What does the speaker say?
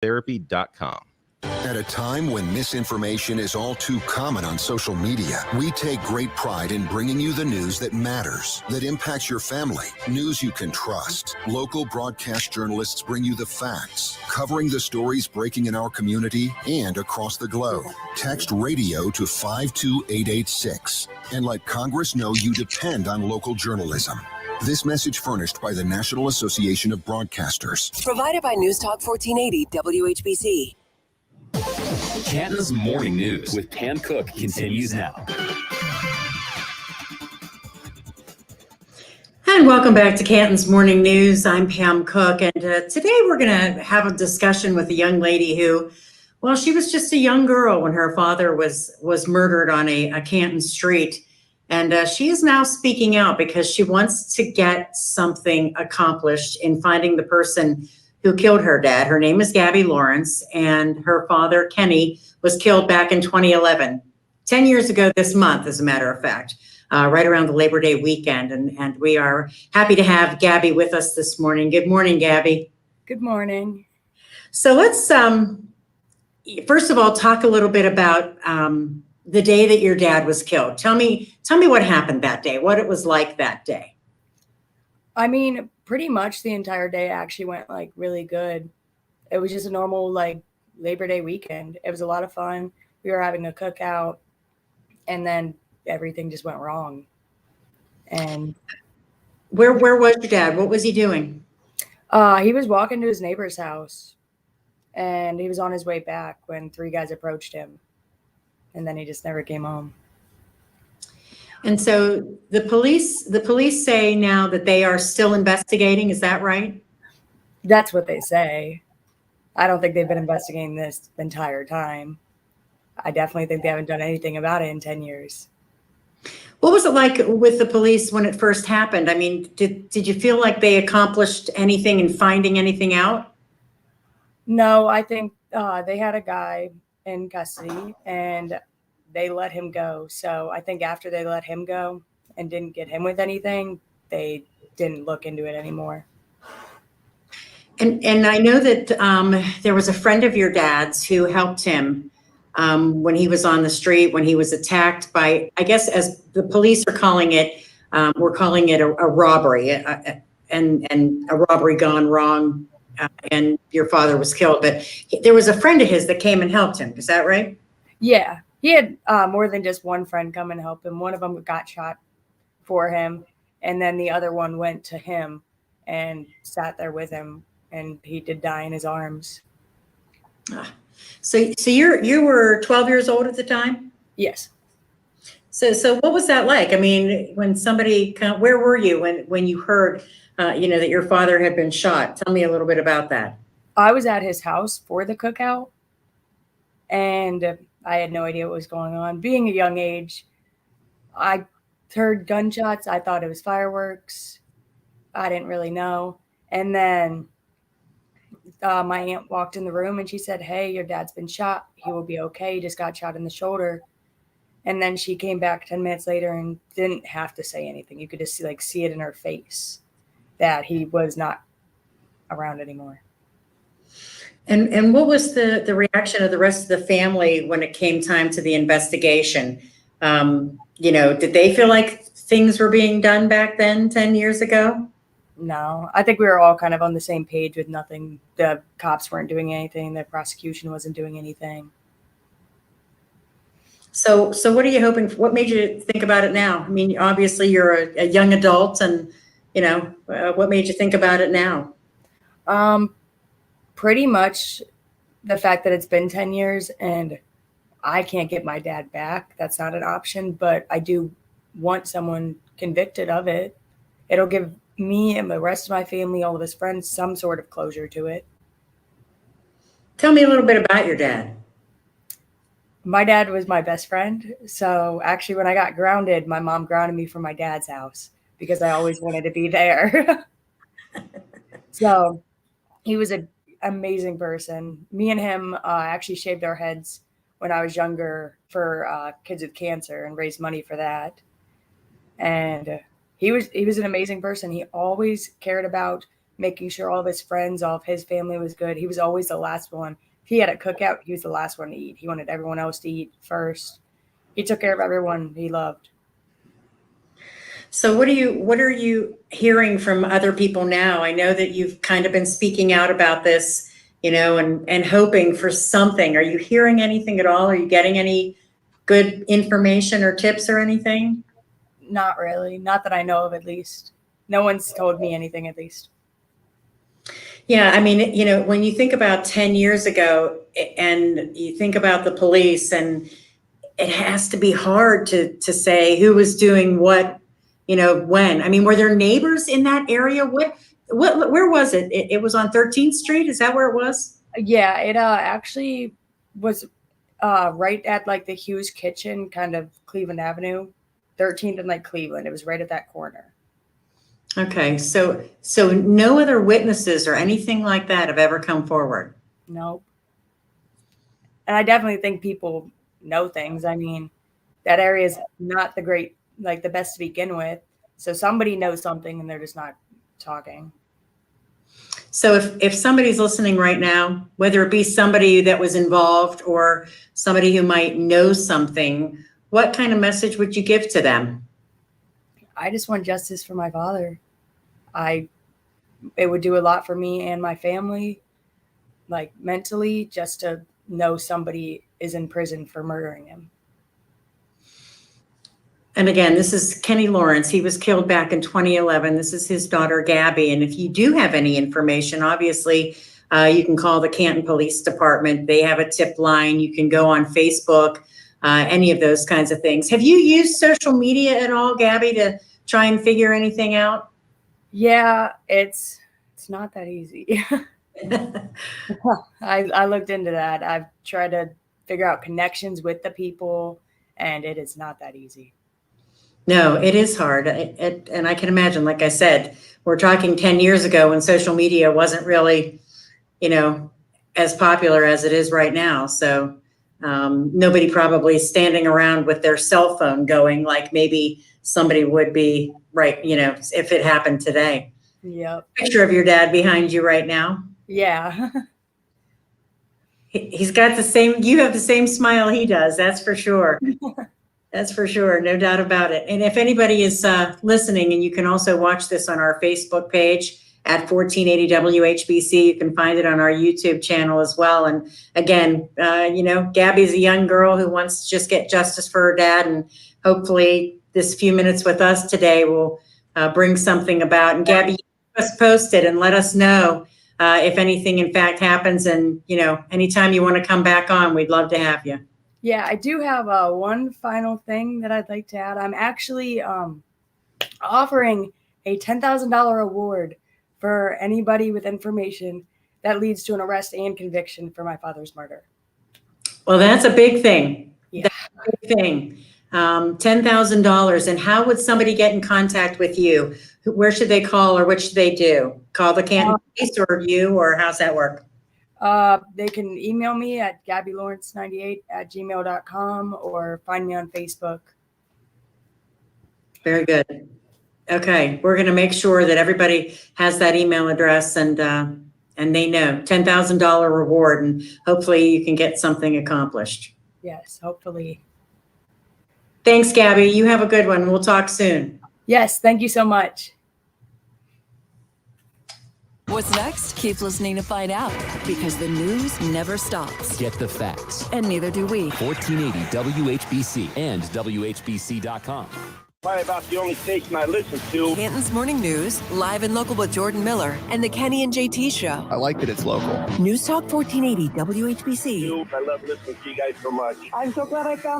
therapy.com. At a time when misinformation is all too common on social media, we take great pride in bringing you the news that matters, that impacts your family, news you can trust. Local broadcast journalists bring you the facts, covering the stories breaking in our community and across the globe. Text radio to 52886 and let Congress know you depend on local journalism. This message furnished by the National Association of Broadcasters. Provided by News Talk 1480 WHBC. Canton's Morning News with Pam Cook continues now. And welcome back to Canton's Morning News. I'm Pam Cook, and today we're going to have a discussion with a young lady who, well, she was just a young girl when her father was murdered on a Canton street. And she is now speaking out because she wants to get something accomplished in finding the person who killed her dad. Her name is Gabby Lawrence, and her father, Kenny, was killed back in 2011, 10 years ago this month, as a matter of fact, right around the Labor Day weekend. And we are happy to have Gabby with us this morning. Good morning, Gabby. Good morning. So let's, first of all, talk a little bit about the day that your dad was killed. Tell me what happened that day, what it was like that day. I mean, pretty much the entire day actually went like really good. It was just a normal like Labor Day weekend. It was a lot of fun. We were having a cookout, and then everything just went wrong. And where was your dad? What was he doing? He was walking to his neighbor's house, and he was on his way back when three guys approached him, and then he just never came home. And so the police say now that they are still investigating. Is that right? That's what they say. I don't think they've been investigating this the entire time. I definitely think they haven't done anything about it in 10 years. What was it like with the police when it first happened? I mean, did you feel like they accomplished anything in finding anything out? No, I think they had a guy in custody and they let him go. So I think after they let him go and didn't get him with anything, they didn't look into it anymore. And I know that there was a friend of your dad's who helped him when he was on the street, when he was attacked by, I guess, as the police are calling it, we're calling it a robbery, and a robbery gone wrong, and your father was killed. But there was a friend of his that came and helped him. Is that right? Yeah. He had more than just one friend come and help him. One of them got shot for him, and then the other one went to him and sat there with him, and he did die in his arms. So you were 12 years old at the time? Yes. So what was that like? I mean, when somebody, where were you when you heard, that your father had been shot? Tell me a little bit about that. I was at his house for the cookout, and I had no idea what was going on. Being a young age, I heard gunshots. I thought it was fireworks. I didn't really know. And then my aunt walked in the room and she said, "Hey, your dad's been shot. He will be okay. He just got shot in the shoulder." And then she came back 10 minutes later and didn't have to say anything. You could just see it in her face that he was not around anymore. And what was the reaction of the rest of the family when it came time to the investigation? Did they feel like things were being done back then, 10 years ago? No, I think we were all kind of on the same page with nothing. The cops weren't doing anything. The prosecution wasn't doing anything. So what are you hoping for? What made you think about it now? I mean, obviously you're a young adult, and, what made you think about it now? Pretty much the fact that it's been 10 years and I can't get my dad back. That's not an option, but I do want someone convicted of it. It'll give me and the rest of my family, all of his friends, some sort of closure to it. Tell me a little bit about your dad. My dad was my best friend. So actually, when I got grounded, my mom grounded me from my dad's house because I always wanted to be there. So he was an amazing person. Me and him actually shaved our heads when I was younger for kids with cancer and raised money for that. And he was an amazing person. He always cared about making sure all of his friends, all of his family was good. He was always the last one. If he had a cookout, he was the last one to eat. He wanted everyone else to eat first. He took care of everyone he loved. So what are you hearing from other people now? I know that you've kind of been speaking out about this, and hoping for something. Are you hearing anything at all? Are you getting any good information or tips or anything? Not really. Not that I know of, at least. No one's told me anything, at least. Yeah, I mean, when you think about 10 years ago and you think about the police, and it has to be hard to say who was doing what, when. I mean, were there neighbors in that area? Where was it? It was on 13th Street? Is that where it was? Yeah, it actually was right at like the Hughes Kitchen, kind of Cleveland Avenue, 13th and like Cleveland. It was right at that corner. Okay, so no other witnesses or anything like that have ever come forward? Nope. And I definitely think people know things. I mean, that area is not the best to begin with. So somebody knows something and they're just not talking. So if somebody's listening right now, whether it be somebody that was involved or somebody who might know something, what kind of message would you give to them? I just want justice for my father. It would do a lot for me and my family, like mentally, just to know somebody is in prison for murdering him. And again, this is Kenny Lawrence. He was killed back in 2011. This is his daughter, Gabby. And if you do have any information, obviously, you can call the Canton Police Department. They have a tip line. You can go on Facebook, any of those kinds of things. Have you used social media at all, Gabby, to try and figure anything out? Yeah, it's not that easy. I looked into that. I've tried to figure out connections with the people, and it is not that easy. No, it is hard. And I can imagine, like I said, we're talking 10 years ago when social media wasn't really, as popular as it is right now. So nobody probably standing around with their cell phone going like maybe somebody would be, right, if it happened today. Yep. Picture of your dad behind you right now. Yeah. He's got you have the same smile he does. That's for sure. That's for sure. No doubt about it. And if anybody is listening, and you can also watch this on our Facebook page at 1480 WHBC, you can find it on our YouTube channel as well. And again, Gabby's a young girl who wants to just get justice for her dad. And hopefully this few minutes with us today will bring something about. And Gabby, keep us posted and let us know if anything in fact happens. And, anytime you want to come back on, we'd love to have you. Yeah, I do have one final thing that I'd like to add. I'm actually offering a $10,000 award for anybody with information that leads to an arrest and conviction for my father's murder. Well, that's a big thing. Yeah. That's a big thing. $10,000. And how would somebody get in contact with you? Where should they call, or what should they do? Call the Canton Police or you, or how's that work? They can email me at gabbylawrence98@gmail.com or find me on Facebook. Very good. Okay, we're going to make sure that everybody has that email address, and they know $10,000 reward, and hopefully you can get something accomplished. Yes, hopefully. Thanks, Gabby. You have a good one. We'll talk soon. Yes, thank you so much. What's next? Keep listening to find out, because the news never stops. Get the facts. And neither do we. 1480 WHBC and WHBC.com. Probably about the only station I listen to. Canton's Morning News, live and local with Jordan Miller, and the Kenny and JT Show. I like that it's local. News Talk 1480 WHBC. I love listening to you guys so much. I'm so glad I found